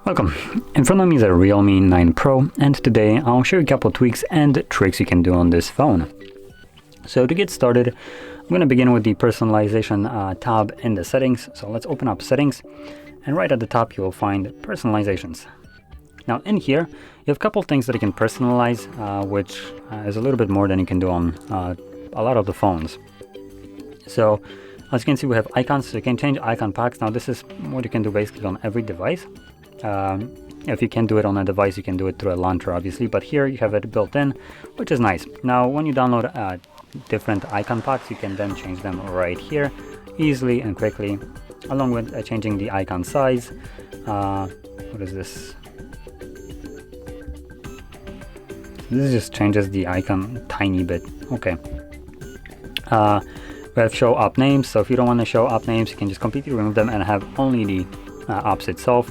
Welcome. In front of me is a Realme 9 Pro, and today I'll show you a couple of tweaks and tricks you can do on this phone. So to get started, I'm going to begin with the personalization tab in the settings. So let's open up settings, and right at the top you will find personalizations. Now in here you have a couple of things that you can personalize, which is a little bit more than you can do on a lot of the phones. So as you can see, we have icons, so you can change icon packs. Now this is what you can do basically on every device. If you can do it on a device, you can do it through a launcher obviously, but here you have it built in, which is nice. Now when you download different icon packs, you can then change them right here easily and quickly, along with changing the icon size. What is this? This just changes the icon a tiny bit. Okay. We have show app names, so if you don't want to show app names, you can just completely remove them and have only the apps itself.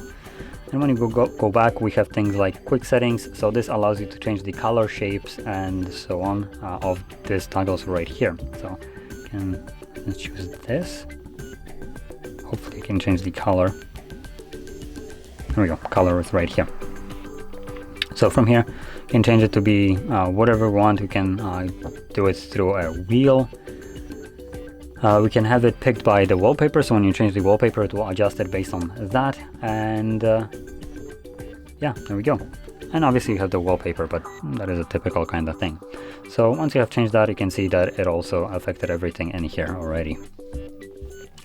And when you go back, we have things like quick settings. So this allows you to change the color, shapes, and so on of these toggles right here. So you can choose this. Hopefully you can change the color. There we go, color is right here. So from here, you can change it to be whatever you want. You can do it through a wheel. We can have it picked by the wallpaper, so when you change the wallpaper it will adjust it based on that, and yeah, there we go. And obviously you have the wallpaper, but that is a typical kind of thing. So once you have changed that, you can see that it also affected everything in here already.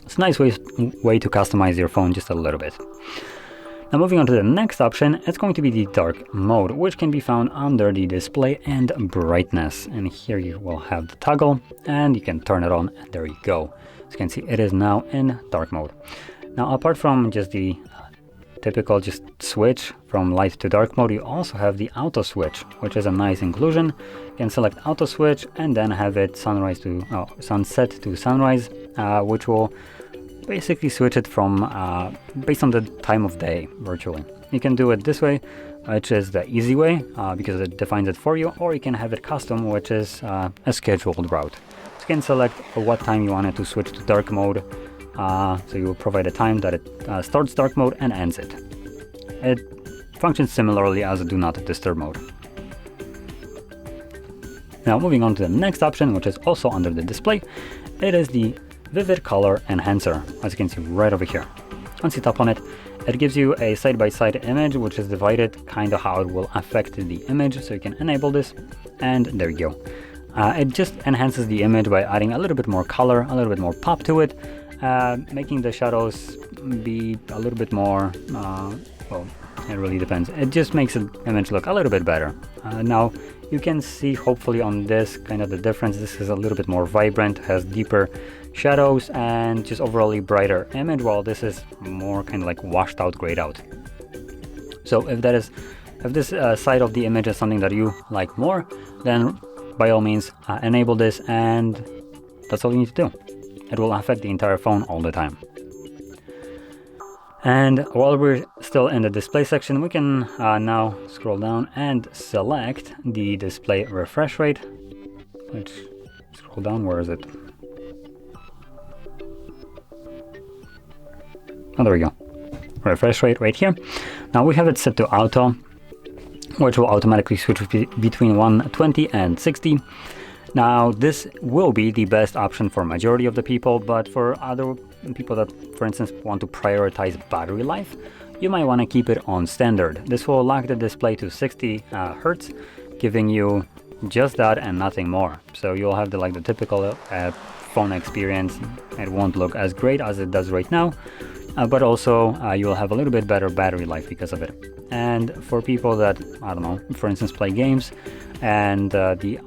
It's a nice way to customize your phone just a little bit. Now moving on to the next option, it's going to be the dark mode, which can be found under the display and brightness. And here you will have the toggle and you can turn it on, and there you go. As you can see, it is now in dark mode. Now apart from just the typical switch from light to dark mode, you also have the auto switch, which is a nice inclusion. You can select auto switch and then have it sunset to sunrise, which will basically switch it from based on the time of day virtually. You can do it this way, which is the easy way because it defines it for you, or you can have it custom, which is a scheduled route. So you can select what time you want it to switch to dark mode. So you will provide a time that it starts dark mode and ends it. It functions similarly as a do not disturb mode. Now moving on to the next option, which is also under the display, it is the Vivid Color Enhancer, as you can see right over here. Once you tap on it, it gives you a side-by-side image, which is divided, kind of how it will affect the image. So you can enable this, and there you go. It just enhances the image by adding a little bit more color, a little bit more pop to it, making the shadows be a little bit more, well, it really depends. It just makes the image look a little bit better. Now, you can see hopefully on this kind of the difference. This is a little bit more vibrant, has deeper shadows and just overall brighter image, while this is more kind of like washed out, grayed out. So if this side of the image is something that you like more, then by all means enable this, and that's all you need to do. It will affect the entire phone all the time. And while we're still in the display section, we can now scroll down and select the display refresh rate. Let's scroll down, where is it? Oh, there we go. Refresh rate right here. Now we have it set to auto, which will automatically switch between 120 and 60. Now this will be the best option for majority of the people, but for other people that, for instance, want to prioritize battery life, you might want to keep it on standard. This will lock the display to 60 Hertz, giving you just that and nothing more. So you'll have the typical phone experience. It won't look as great as it does right now, but also you'll have a little bit better battery life because of it. And for people that, I don't know, for instance, play games and the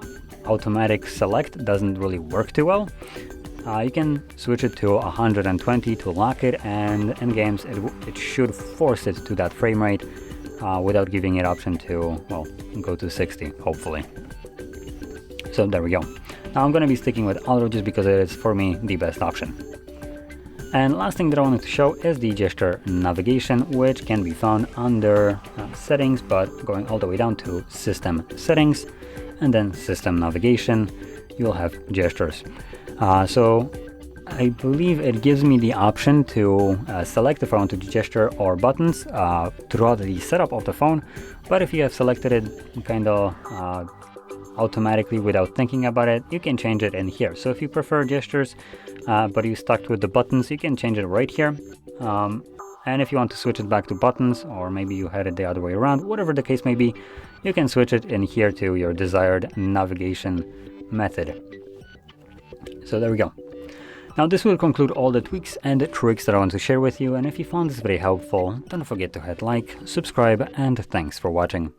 automatic select doesn't really work too well, you can switch it to 120 to lock it, and in games it should force it to that frame rate without giving it option to, well, go to 60 hopefully. So there we go. Now I'm going to be sticking with auto just because it is for me the best option. And last thing that I wanted to show is the gesture navigation, which can be found under settings, but going all the way down to system settings and then system navigation. you'll have gestures. So I believe it gives me the option to select if I want to gesture or buttons throughout the setup of the phone, but if you have selected it kind of automatically without thinking about it, you can change it in here. So if you prefer gestures but you stuck with the buttons, you can change it right here. And if you want to switch it back to buttons, or maybe you had it the other way around, whatever the case may be, you can switch it in here to your desired navigation method. So there we go. Now this will conclude all the tweaks and tricks that I want to share with you, and if you found this very helpful, don't forget to hit like, subscribe, and thanks for watching.